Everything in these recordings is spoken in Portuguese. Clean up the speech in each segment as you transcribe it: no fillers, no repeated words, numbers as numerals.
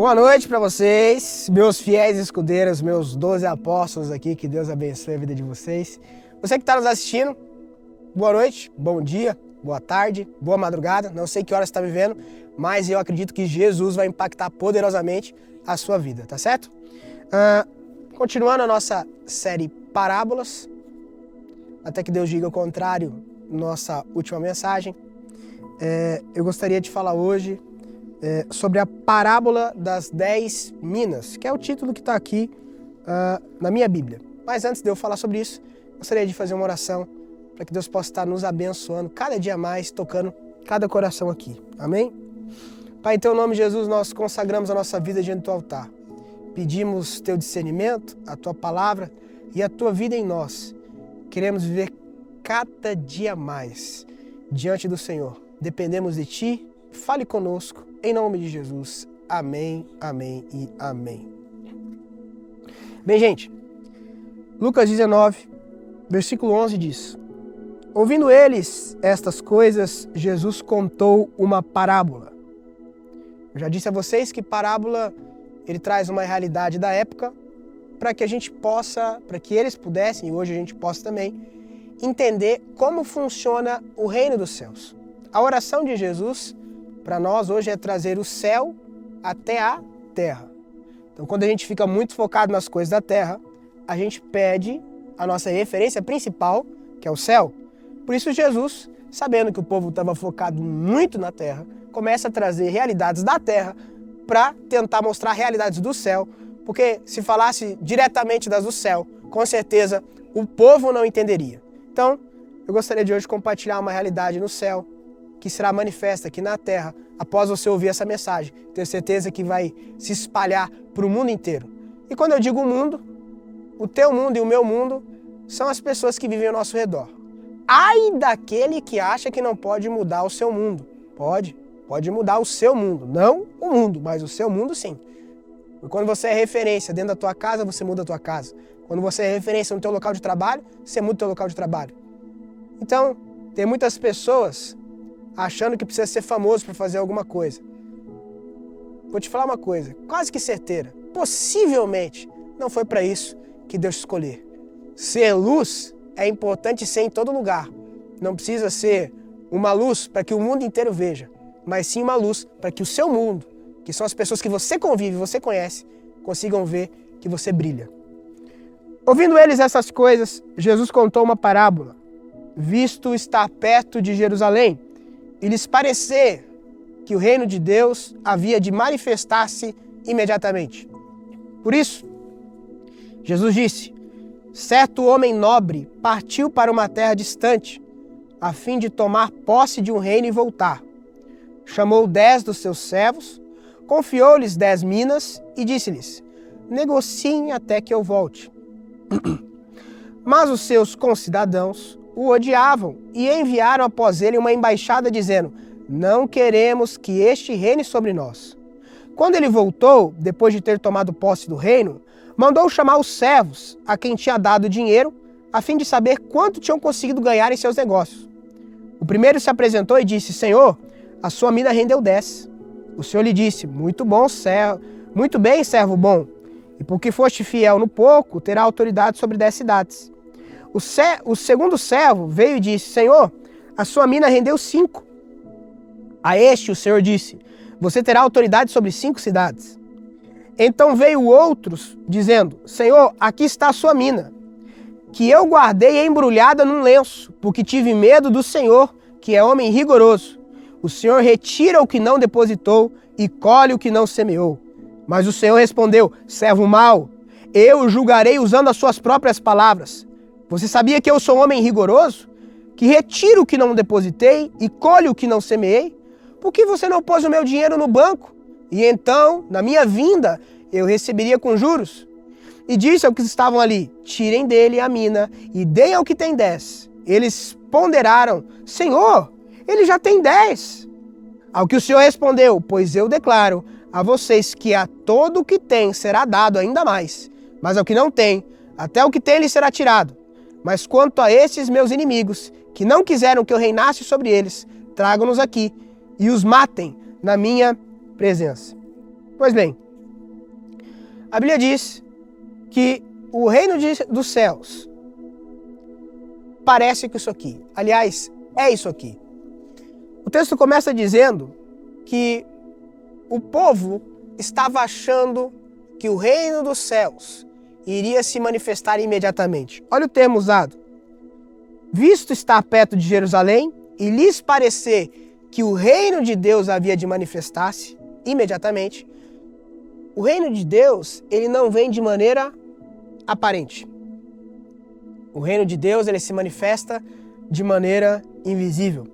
Boa noite para vocês, meus fiéis escudeiros, meus 12 apóstolos aqui, que Deus abençoe a vida de vocês. Você que está nos assistindo, boa noite, bom dia, boa tarde, boa madrugada, não sei que hora você está vivendo, mas eu acredito que Jesus vai impactar poderosamente a sua vida, tá certo? Continuando a nossa série Parábolas, até que Deus diga o contrário, nossa última mensagem, eu gostaria de falar hoje sobre a parábola das 10 minas, que é o título que está aqui na minha Bíblia. Mas antes de eu falar sobre isso, gostaria de fazer uma oração para que Deus possa estar nos abençoando cada dia mais, tocando cada coração aqui. Amém? Pai, em teu nome, Jesus, nós consagramos a nossa vida diante do teu altar. Pedimos teu discernimento, a tua palavra e a tua vida em nós. Queremos viver cada dia mais diante do Senhor. Dependemos de ti. Fale conosco, em nome de Jesus. Amém, amém e amém. Bem, gente, Lucas 19, versículo 11 diz: ouvindo eles estas coisas, Jesus contou uma parábola. Eu já disse a vocês que parábola, ele traz uma realidade da época para que a gente possa, para que eles pudessem, e hoje a gente possa também, entender como funciona o reino dos céus. A oração de Jesus para nós hoje é trazer o céu até a terra. Então, quando a gente fica muito focado nas coisas da terra, a gente perde a nossa referência principal, que é o céu. Por isso Jesus, sabendo que o povo estava focado muito na terra, começa a trazer realidades da terra para tentar mostrar realidades do céu, porque se falasse diretamente das do céu, com certeza o povo não entenderia. Então, eu gostaria de hoje compartilhar uma realidade no céu, que será manifesta aqui na terra, após você ouvir essa mensagem. Tenho certeza que vai se espalhar para o mundo inteiro. E quando eu digo mundo, o teu mundo e o meu mundo são as pessoas que vivem ao nosso redor. Ai daquele que acha que não pode mudar o seu mundo. Pode mudar o seu mundo. Não o mundo, mas o seu mundo sim. E quando você é referência dentro da tua casa, você muda a tua casa. Quando você é referência no teu local de trabalho, você muda o teu local de trabalho. Então, tem muitas pessoas achando que precisa ser famoso para fazer alguma coisa. Vou te falar uma coisa, quase que certeira. Possivelmente não foi para isso que Deus escolher. Ser luz é importante ser em todo lugar. Não precisa ser uma luz para que o mundo inteiro veja, mas sim uma luz para que o seu mundo, que são as pessoas que você convive, você conhece, consigam ver que você brilha. Ouvindo eles essas coisas, Jesus contou uma parábola. Visto estar perto de Jerusalém, e lhes parecer que o reino de Deus havia de manifestar-se imediatamente. Por isso, Jesus disse: certo homem nobre partiu para uma terra distante, a fim de tomar posse de um reino e voltar. Chamou 10 dos seus servos, confiou-lhes 10 minas e disse-lhes: negociem até que eu volte. Mas os seus concidadãos o odiavam e enviaram após ele uma embaixada dizendo: não queremos que este reine sobre nós. Quando ele voltou, depois de ter tomado posse do reino, mandou chamar os servos a quem tinha dado dinheiro, a fim de saber quanto tinham conseguido ganhar em seus negócios. O primeiro se apresentou e disse: Senhor, a sua mina rendeu 10. O Senhor lhe disse: muito bem, servo bom, e porque foste fiel no pouco, terá autoridade sobre 10 cidades. O segundo servo veio e disse: Senhor, a sua mina rendeu 5. A este o Senhor disse: você terá autoridade sobre 5 cidades. Então veio outros, dizendo: Senhor, aqui está a sua mina, que eu guardei embrulhada num lenço, porque tive medo do Senhor, que é homem rigoroso. O Senhor retira o que não depositou e colhe o que não semeou. Mas o Senhor respondeu: servo mau, eu o julgarei usando as suas próprias palavras. Você sabia que eu sou um homem rigoroso, que retiro o que não depositei e colho o que não semeei? Por que você não pôs o meu dinheiro no banco? E então, na minha vinda, eu receberia com juros? E disse aos que estavam ali: tirem dele a mina e deem ao que tem 10. Eles ponderaram: Senhor, ele já tem 10. Ao que o Senhor respondeu: pois eu declaro a vocês que a todo o que tem será dado ainda mais, mas ao que não tem, até o que tem lhe será tirado. Mas quanto a esses meus inimigos, que não quiseram que eu reinasse sobre eles, tragam-nos aqui e os matem na minha presença. Pois bem, A Bíblia diz que o reino dos céus parece com isso aqui. Aliás, é isso aqui. O texto começa dizendo que o povo estava achando que o reino dos céus iria se manifestar imediatamente. Olha o termo usado. Visto estar perto de Jerusalém e lhes parecer que o reino de Deus havia de manifestar-se imediatamente, o reino de Deus, ele não vem de maneira aparente. O reino de Deus, ele se manifesta de maneira invisível.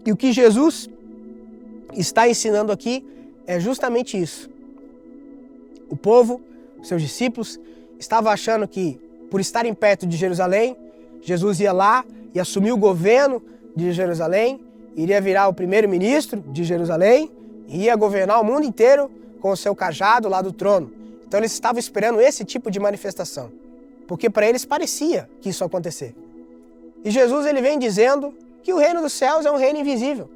E o que Jesus está ensinando aqui é justamente isso. O povo, seus discípulos, estavam achando que, por estarem perto de Jerusalém, Jesus ia lá e assumir o governo de Jerusalém, iria virar o primeiro-ministro de Jerusalém e ia governar o mundo inteiro com o seu cajado lá do trono. Então eles estavam esperando esse tipo de manifestação, porque para eles parecia que isso ia acontecer. E Jesus ele vem dizendo que o reino dos céus é um reino invisível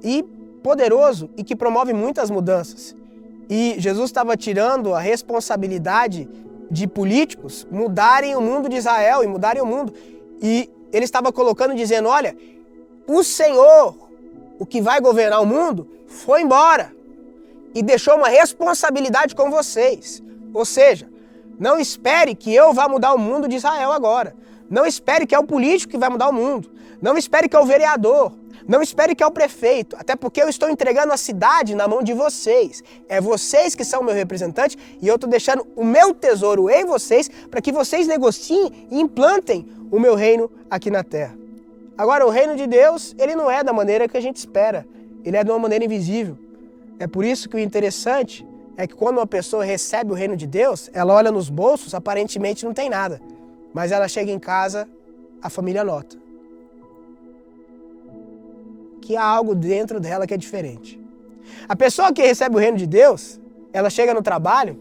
e poderoso e que promove muitas mudanças. E Jesus estava tirando a responsabilidade de políticos mudarem o mundo de Israel e mudarem o mundo. E ele estava colocando, dizendo, olha, o Senhor, o que vai governar o mundo, foi embora e deixou uma responsabilidade com vocês. Ou seja, não espere que eu vá mudar o mundo de Israel agora. Não espere que é o político que vai mudar o mundo. Não espere que é o vereador. Não espere que é o prefeito. Até porque eu estou entregando a cidade na mão de vocês. É vocês que são meu representante e eu estou deixando o meu tesouro em vocês para que vocês negociem e implantem o meu reino aqui na terra. Agora, o reino de Deus, ele não é da maneira que a gente espera. Ele é de uma maneira invisível. É por isso que o interessante é que quando uma pessoa recebe o reino de Deus, ela olha nos bolsos, aparentemente não tem nada. Mas ela chega em casa, a família nota que há algo dentro dela que é diferente. A pessoa que recebe o reino de Deus, ela chega no trabalho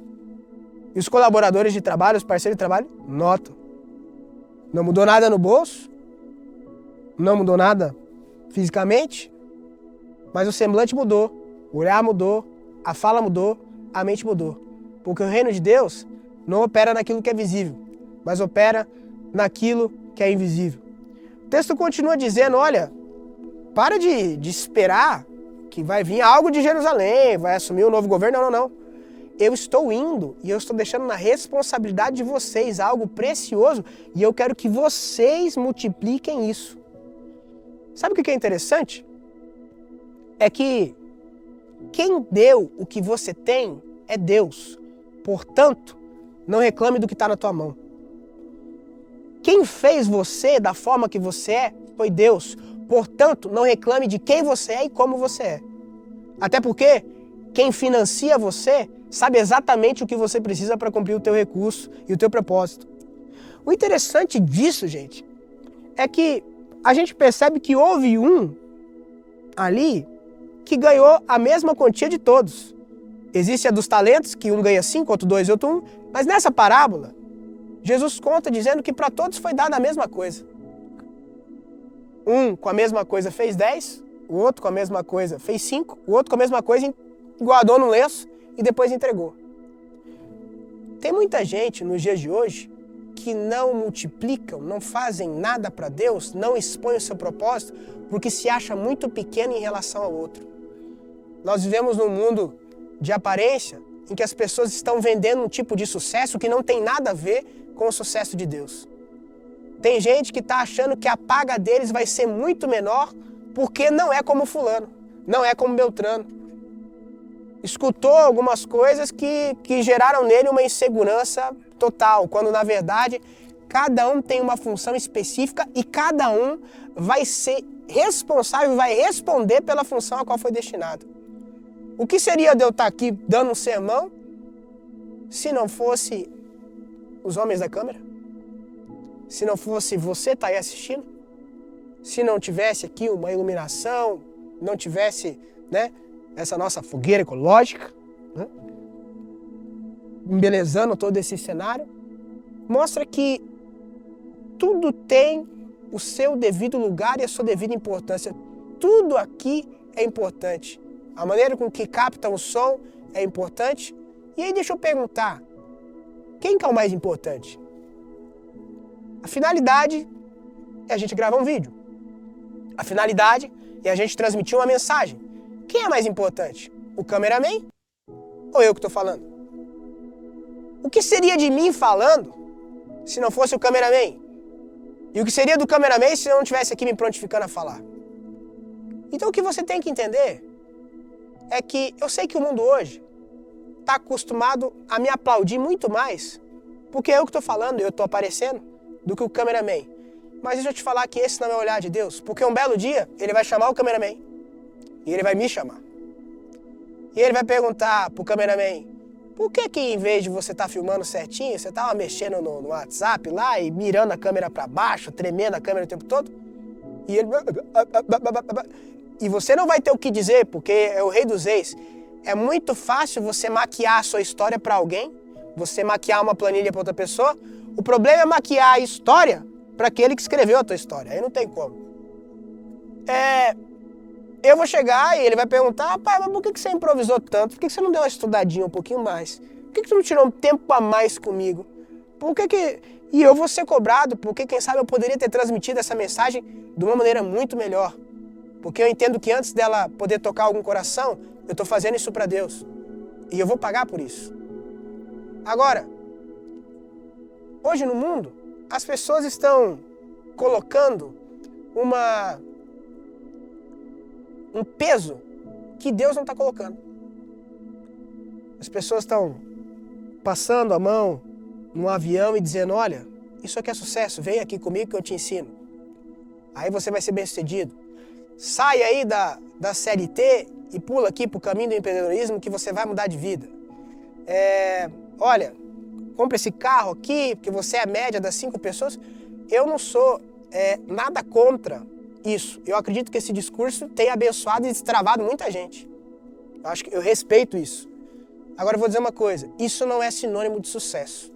e os colaboradores de trabalho, os parceiros de trabalho, notam. Não mudou nada no bolso, não mudou nada fisicamente, mas o semblante mudou, o olhar mudou, a fala mudou, a mente mudou. Porque o reino de Deus não opera naquilo que é visível, mas opera naquilo que é invisível. O texto continua dizendo, olha, para de esperar que vai vir algo de Jerusalém, vai assumir um novo governo. Não, não, não. Eu estou indo e eu estou deixando na responsabilidade de vocês algo precioso e eu quero que vocês multipliquem isso. Sabe o que é interessante? É que quem deu o que você tem é Deus. Portanto, não reclame do que está na tua mão. Quem fez você da forma que você é foi Deus. Portanto, não reclame de quem você é e como você é. Até porque quem financia você sabe exatamente o que você precisa para cumprir o teu recurso e o teu propósito. O interessante disso, gente, é que a gente percebe que houve um ali que ganhou a mesma quantia de todos. Existe a dos talentos, que um ganha 5, outro 2 e outro 1, mas nessa parábola, Jesus conta dizendo que para todos foi dada a mesma coisa. Um com a mesma coisa fez 10, o outro com a mesma coisa fez 5, o outro com a mesma coisa guardou no lenço e depois entregou. Tem muita gente nos dias de hoje que não multiplicam, não fazem nada para Deus, não expõem o seu propósito, porque se acha muito pequeno em relação ao outro. Nós vivemos num mundo de aparência em que as pessoas estão vendendo um tipo de sucesso que não tem nada a ver com o sucesso de Deus. Tem gente que está achando que a paga deles vai ser muito menor porque não é como fulano, não é como Beltrano. Escutou algumas coisas que geraram nele uma insegurança total, quando na verdade cada um tem uma função específica e cada um vai ser responsável, vai responder pela função a qual foi destinado. O que seria de eu estar aqui dando um sermão se não fosse os homens da câmera? Se não fosse você estar aí assistindo? Se não tivesse aqui uma iluminação, não tivesse, essa nossa fogueira ecológica, embelezando todo esse cenário, mostra que tudo tem o seu devido lugar e a sua devida importância. Tudo aqui é importante. A maneira com que capta o som é importante E aí deixa eu perguntar, quem que é o mais importante? A finalidade é a gente gravar um vídeo. A finalidade é a gente transmitir uma mensagem. Quem é mais importante? O cameraman ou eu que estou falando? O que seria de mim falando se não fosse o cameraman? E o que seria do cameraman se eu não estivesse aqui me prontificando a falar? Então o que você tem que entender é que eu sei que o mundo hoje está acostumado a me aplaudir muito mais porque é eu que estou falando, eu estou aparecendo, do que o cameraman. Mas deixa eu te falar que esse não é o olhar de Deus, porque um belo dia ele vai chamar o cameraman e ele vai me chamar. E ele vai perguntar pro cameraman, por que em vez de você estar filmando certinho, você estava mexendo no WhatsApp lá e mirando a câmera para baixo, tremendo a câmera o tempo todo? E ele... E você não vai ter o que dizer, porque é o rei dos reis. É muito fácil você maquiar a sua história para alguém, você maquiar uma planilha para outra pessoa. O problema é maquiar a história para aquele que escreveu a tua história. Aí não tem como. Eu vou chegar e ele vai perguntar, pai, mas por que você improvisou tanto? Por que você não deu uma estudadinha um pouquinho mais? Por que você não tirou um tempo a mais comigo? E eu vou ser cobrado, porque quem sabe eu poderia ter transmitido essa mensagem de uma maneira muito melhor. Porque eu entendo que antes dela poder tocar algum coração, eu estou fazendo isso para Deus. E eu vou pagar por isso. Agora, hoje no mundo, as pessoas estão colocando um peso que Deus não está colocando. As pessoas estão passando a mão num avião e dizendo, olha, isso aqui é sucesso, vem aqui comigo que eu te ensino. Aí você vai ser bem-sucedido. Sai aí da CLT e pula aqui para o caminho do empreendedorismo que você vai mudar de vida. Olha, compra esse carro aqui, porque você é a média das 5 pessoas. Eu não sou nada contra isso. Eu acredito que esse discurso tem abençoado e destravado muita gente. Eu respeito isso. Agora eu vou dizer uma coisa, isso não é sinônimo de sucesso.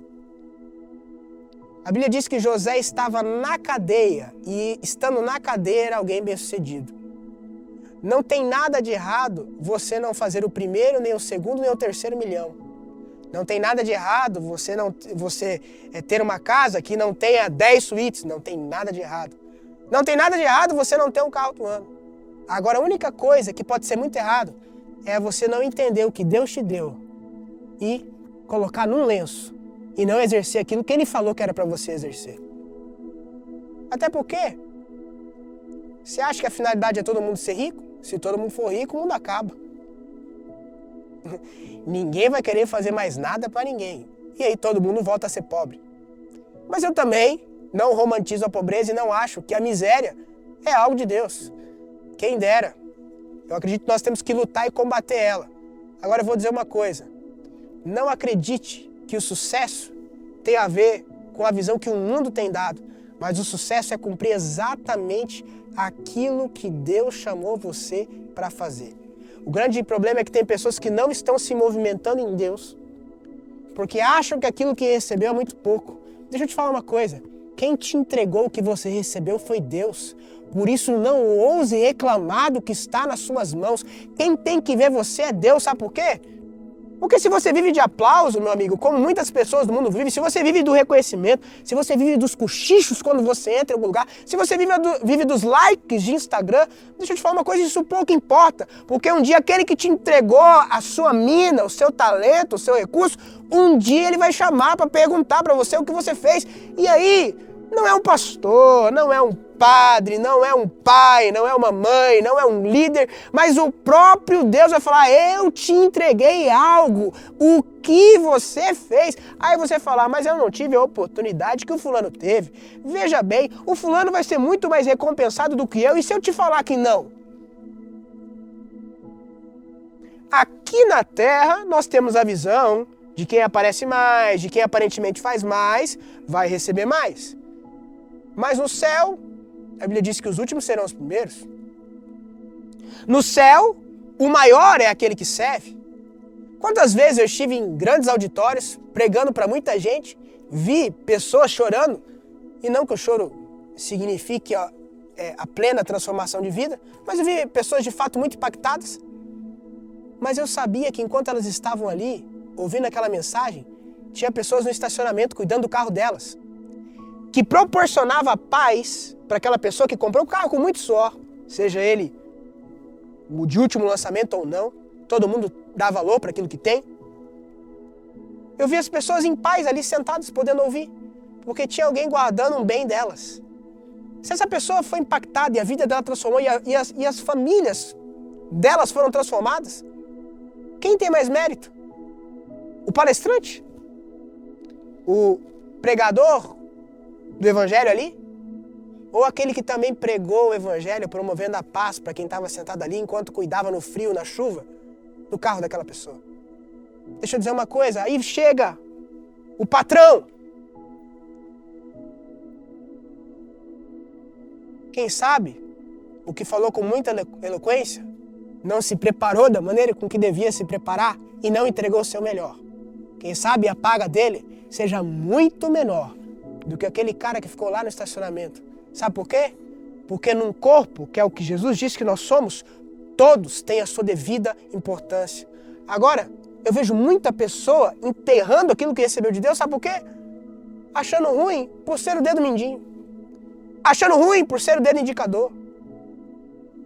A Bíblia diz que José estava na cadeia e estando na cadeia era alguém bem-sucedido. Não tem nada de errado você não fazer o primeiro, nem o segundo, nem o terceiro milhão. Não tem nada de errado você ter uma casa que não tenha 10 suítes. Não tem nada de errado. Não tem nada de errado você não ter um carro do ano. Agora, a única coisa que pode ser muito errado é você não entender o que Deus te deu e colocar num lenço e não exercer aquilo que Ele falou que era para você exercer. Até porque, você acha que a finalidade é todo mundo ser rico? Se todo mundo for rico, o mundo acaba. Ninguém vai querer fazer mais nada para ninguém. E aí todo mundo volta a ser pobre. Mas eu também não romantizo a pobreza e não acho que a miséria é algo de Deus. Quem dera. Eu acredito que nós temos que lutar e combater ela. Agora eu vou dizer uma coisa. Não acredite que o sucesso tem a ver com a visão que o mundo tem dado. Mas o sucesso é cumprir exatamente aquilo que Deus chamou você para fazer. O grande problema é que tem pessoas que não estão se movimentando em Deus porque acham que aquilo que recebeu é muito pouco. Deixa eu te falar uma coisa. Quem te entregou o que você recebeu foi Deus. Por isso não ouse reclamar do que está nas suas mãos. Quem tem que ver você é Deus, sabe por quê? Porque se você vive de aplauso, meu amigo, como muitas pessoas do mundo vivem, se você vive do reconhecimento, se você vive dos cochichos quando você entra em algum lugar, se você vive dos likes de Instagram, deixa eu te falar uma coisa, isso pouco importa. Porque um dia aquele que te entregou a sua mina, o seu talento, o seu recurso, um dia ele vai chamar para perguntar para você o que você fez. E aí, não é um pastor, não é um padre, não é um pai, não é uma mãe, não é um líder, mas o próprio Deus vai falar, eu te entreguei algo, o que você fez? Aí você fala, mas eu não tive a oportunidade que o fulano teve. Veja bem, o fulano vai ser muito mais recompensado do que eu, e se eu te falar que não? Aqui na Terra, nós temos a visão de quem aparece mais, de quem aparentemente faz mais, vai receber mais. Mas no céu, a Bíblia diz que os últimos serão os primeiros. No céu, o maior é aquele que serve. Quantas vezes eu estive em grandes auditórios, pregando para muita gente, vi pessoas chorando, e não que o choro signifique a plena transformação de vida, mas eu vi pessoas de fato muito impactadas. Mas eu sabia que enquanto elas estavam ali, ouvindo aquela mensagem, tinha pessoas no estacionamento cuidando do carro delas, que proporcionava paz para aquela pessoa que comprou o carro com muito suor, seja ele o de último lançamento ou não, todo mundo dá valor para aquilo que tem. Eu vi as pessoas em paz ali sentadas, podendo ouvir, porque tinha alguém guardando um bem delas. Se essa pessoa foi impactada e a vida dela transformou e as famílias delas foram transformadas, quem tem mais mérito? O palestrante? O pregador do evangelho ali? Ou aquele que também pregou o evangelho promovendo a paz para quem estava sentado ali enquanto cuidava no frio, na chuva, do carro daquela pessoa? Deixa eu dizer uma coisa, aí chega o patrão. Quem sabe, o que falou com muita eloquência, não se preparou da maneira com que devia se preparar e não entregou o seu melhor. Quem sabe a paga dele seja muito menor do que aquele cara que ficou lá no estacionamento. Sabe por quê? Porque num corpo, que é o que Jesus disse que nós somos, todos têm a sua devida importância. Agora, eu vejo muita pessoa enterrando aquilo que recebeu de Deus, sabe por quê? Achando ruim por ser o dedo mindinho. Achando ruim por ser o dedo indicador.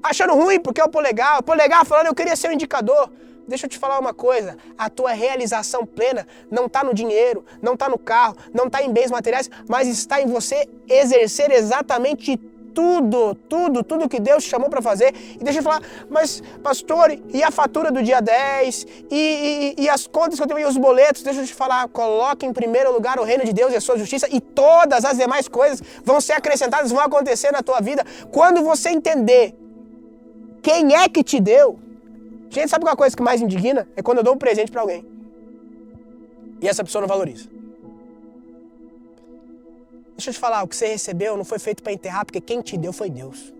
Achando ruim porque é o polegar falando eu queria ser um indicador. Deixa eu te falar uma coisa, a tua realização plena não está no dinheiro, não está no carro, não está em bens materiais, mas está em você exercer exatamente tudo que Deus te chamou para fazer. E deixa eu falar, mas pastor, e a fatura do dia 10? E as contas que eu tenho, e os boletos? Deixa eu te falar, coloque em primeiro lugar o reino de Deus e a sua justiça e todas as demais coisas vão ser acrescentadas, vão acontecer na tua vida. Quando você entender quem é que te deu. Gente, sabe uma coisa que mais indigna? É quando eu dou um presente para alguém e essa pessoa não valoriza. Deixa eu te falar, o que você recebeu não foi feito para enterrar, porque quem te deu foi Deus.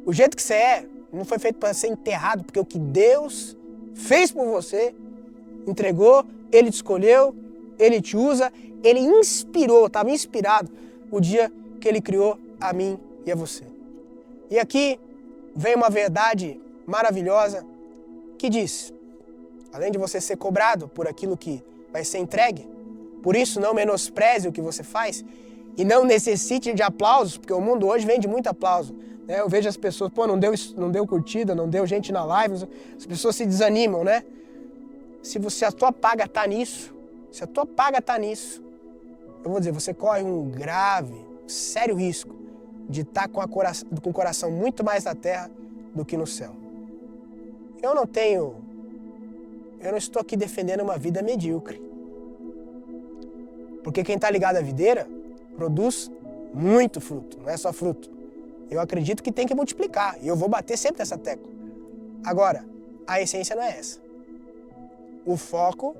O jeito que você é não foi feito para ser enterrado, porque o que Deus fez por você, entregou, Ele te escolheu, Ele te usa, Ele inspirou, estava inspirado o dia que Ele criou a mim e a você. E aqui vem uma verdade maravilhosa que diz, além de você ser cobrado por aquilo que vai ser entregue, por isso não menospreze o que você faz e não necessite de aplausos, porque o mundo hoje vem de muito aplauso. Né? Eu vejo as pessoas, não deu curtida, não deu gente na live, as pessoas se desanimam, né? Se a tua paga está nisso, eu vou dizer, você corre um grave, sério risco de estar com o coração muito mais na terra do que no céu. Eu não estou aqui defendendo uma vida medíocre. Porque quem está ligado à videira produz muito fruto, não é só fruto. Eu acredito que tem que multiplicar e eu vou bater sempre nessa tecla. Agora, a essência não é essa. O foco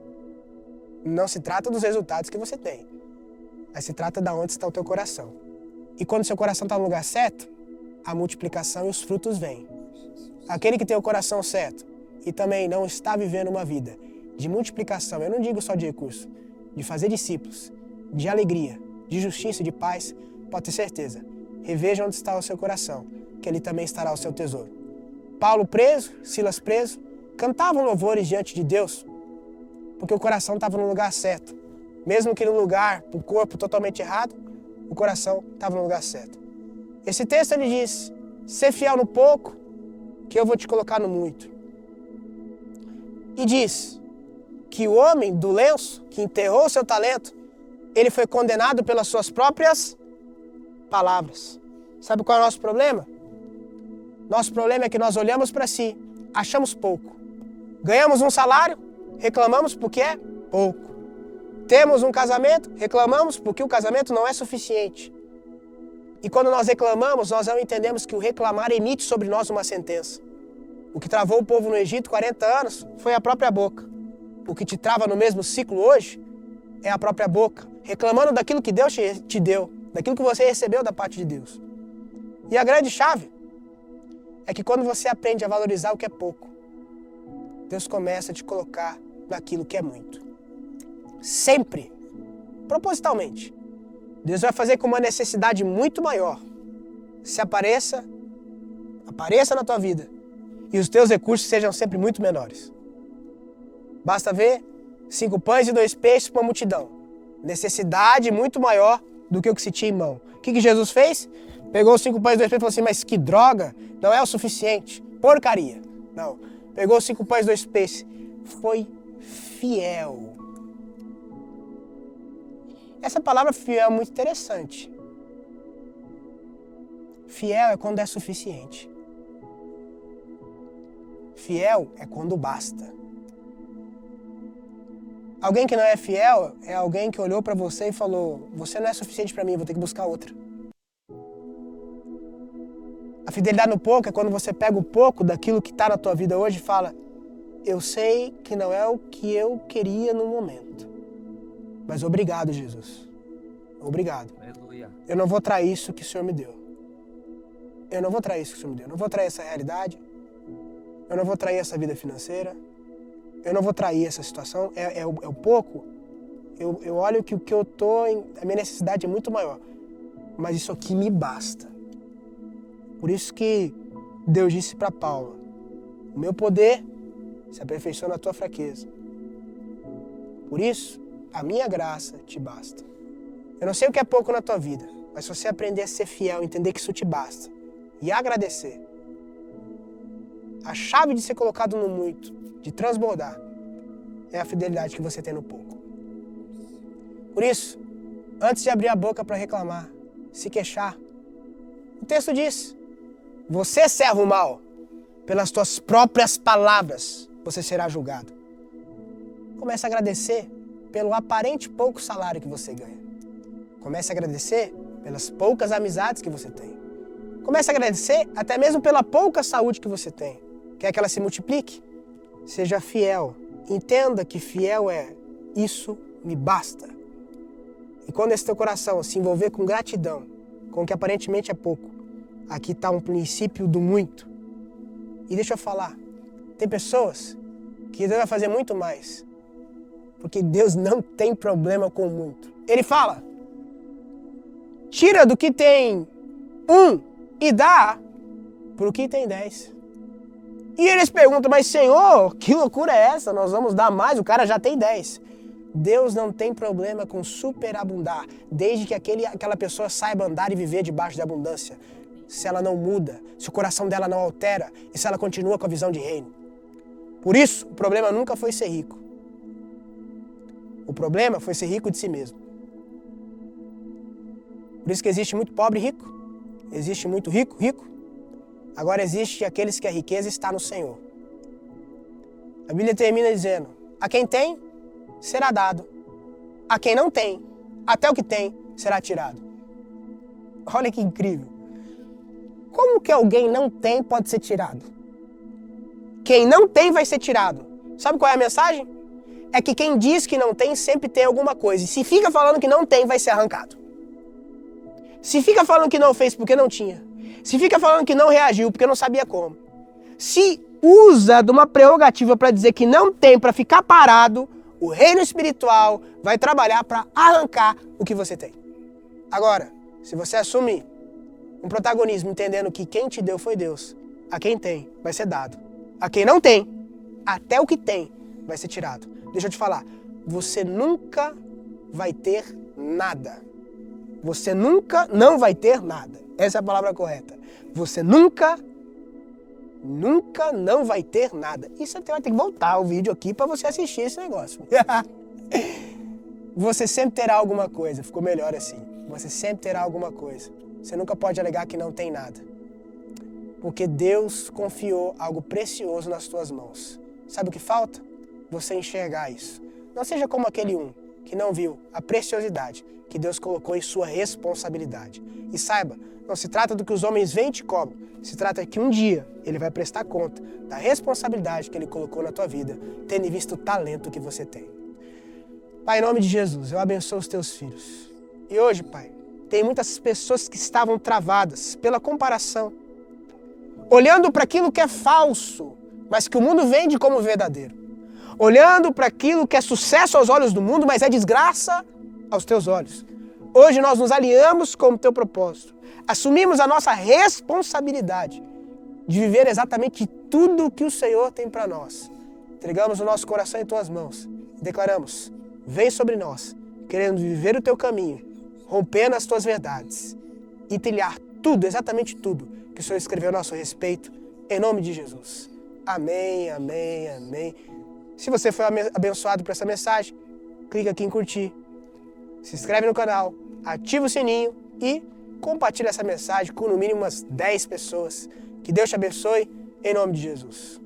não se trata dos resultados que você tem, mas se trata de onde está o teu coração. E quando o seu coração está no lugar certo, a multiplicação e os frutos vêm. Aquele que tem o coração certo e também não está vivendo uma vida de multiplicação, eu não digo só de recurso, de fazer discípulos, de alegria, de justiça e de paz, pode ter certeza. Reveja onde está o seu coração, que ali também estará o seu tesouro. Paulo preso, Silas preso, cantavam louvores diante de Deus, porque o coração estava no lugar certo. Mesmo que no lugar, o corpo totalmente errado, o coração estava no lugar certo. Esse texto ele diz, ser fiel no pouco, que eu vou te colocar no muito. E diz que o homem do lenço, que enterrou o seu talento, ele foi condenado pelas suas próprias palavras. Sabe qual é o nosso problema? Nosso problema é que nós olhamos para si, achamos pouco. Ganhamos um salário, reclamamos porque é pouco. Temos um casamento, reclamamos porque o casamento não é suficiente. E quando nós reclamamos, nós não entendemos que o reclamar emite sobre nós uma sentença. O que travou o povo no Egito 40 anos foi a própria boca. O que te trava no mesmo ciclo hoje é a própria boca, reclamando daquilo que Deus te deu, daquilo que você recebeu da parte de Deus. E a grande chave é que quando você aprende a valorizar o que é pouco, Deus começa a te colocar naquilo que é muito. Sempre, propositalmente, Deus vai fazer com uma necessidade muito maior se apareça na tua vida e os teus recursos sejam sempre muito menores. Basta ver 5 pães e 2 peixes para uma multidão. Necessidade muito maior do que o que se tinha em mão. O que Jesus fez? Pegou os 5 pães e 2 peixes e falou assim, mas que droga, não é o suficiente. Porcaria. Não. Pegou os 5 pães e 2 peixes. Foi fiel. Essa palavra fiel é muito interessante. Fiel é quando é suficiente. Fiel é quando basta. Alguém que não é fiel é alguém que olhou para você e falou, você não é suficiente para mim, vou ter que buscar outra. A fidelidade no pouco é quando você pega o pouco daquilo que está na tua vida hoje e fala, eu sei que não é o que eu queria no momento, mas obrigado, Jesus. Obrigado. Aleluia. Eu não vou trair isso que o Senhor me deu. Eu não vou trair isso que o Senhor me deu. Eu não vou trair essa realidade. Eu não vou trair essa vida financeira. Eu não vou trair essa situação. É o pouco. Eu olho que o que eu tô, a minha necessidade é muito maior. Mas isso aqui me basta. Por isso que Deus disse para Paulo, o meu poder se aperfeiçoa na tua fraqueza. Por isso, a minha graça te basta. Eu não sei o que é pouco na tua vida, mas se você aprender a ser fiel, entender que isso te basta, e agradecer, a chave de ser colocado no muito, de transbordar, é a fidelidade que você tem no pouco. Por isso, antes de abrir a boca para reclamar, se queixar, o texto diz, você, servo mau, pelas tuas próprias palavras, você será julgado. Comece a agradecer pelo aparente pouco salário que você ganha. Comece a agradecer pelas poucas amizades que você tem. Comece a agradecer até mesmo pela pouca saúde que você tem. Quer que ela se multiplique? Seja fiel. Entenda que fiel é isso me basta. E quando esse teu coração se envolver com gratidão, com o que aparentemente é pouco, aqui está um princípio do muito. E deixa eu falar, tem pessoas que Deus vai fazer muito mais, porque Deus não tem problema com muito. Ele fala, tira do que tem 1 e dá pro que tem 10. E eles perguntam, mas Senhor, que loucura é essa? Nós vamos dar mais, o cara já tem 10. Deus não tem problema com superabundar, desde que aquela pessoa saiba andar e viver debaixo da abundância. Se ela não muda, se o coração dela não altera e se ela continua com a visão de reino. Por isso, o problema nunca foi ser rico. O problema foi ser rico de si mesmo. Por isso que existe muito pobre rico, existe muito rico rico. Agora existe aqueles que a riqueza está no Senhor. A Bíblia termina dizendo, a quem tem, será dado. A quem não tem, até o que tem, será tirado. Olha que incrível. Como que alguém não tem pode ser tirado? Quem não tem vai ser tirado. Sabe qual é a mensagem? É que quem diz que não tem sempre tem alguma coisa. E se fica falando que não tem, vai ser arrancado. Se fica falando que não fez porque não tinha. Se fica falando que não reagiu porque não sabia como. Se usa de uma prerrogativa para dizer que não tem, para ficar parado, o reino espiritual vai trabalhar para arrancar o que você tem. Agora, se você assumir um protagonismo entendendo que quem te deu foi Deus, a quem tem vai ser dado. A quem não tem, até o que tem vai ser tirado. Deixa eu te falar, você nunca vai ter nada. Você nunca não vai ter nada. Essa é a palavra correta. Você nunca não vai ter nada. E você vai ter que voltar o vídeo aqui para você assistir esse negócio. Você sempre terá alguma coisa. Ficou melhor assim. Você sempre terá alguma coisa. Você nunca pode alegar que não tem nada. Porque Deus confiou algo precioso nas tuas mãos. Sabe o que falta? Você enxergar isso. Não seja como aquele que não viu a preciosidade que Deus colocou em sua responsabilidade. E saiba, não se trata do que os homens veem e te cobram. Se trata que um dia Ele vai prestar conta da responsabilidade que Ele colocou na tua vida, tendo em vista o talento que você tem. Pai, em nome de Jesus, eu abençoo os teus filhos. E hoje, Pai, tem muitas pessoas que estavam travadas pela comparação, olhando para aquilo que é falso, mas que o mundo vende como verdadeiro. Olhando para aquilo que é sucesso aos olhos do mundo, mas é desgraça aos teus olhos. Hoje nós nos alinhamos com o teu propósito. Assumimos a nossa responsabilidade de viver exatamente tudo o que o Senhor tem para nós. Entregamos o nosso coração em tuas mãos declaramos: vem sobre nós, querendo viver o teu caminho, rompendo as tuas verdades e trilhar tudo, exatamente tudo, que o Senhor escreveu a nosso respeito, em nome de Jesus. Amém, amém, amém. Se você foi abençoado por essa mensagem, clica aqui em curtir, se inscreve no canal, ativa o sininho e compartilha essa mensagem com no mínimo umas 10 pessoas. Que Deus te abençoe, em nome de Jesus.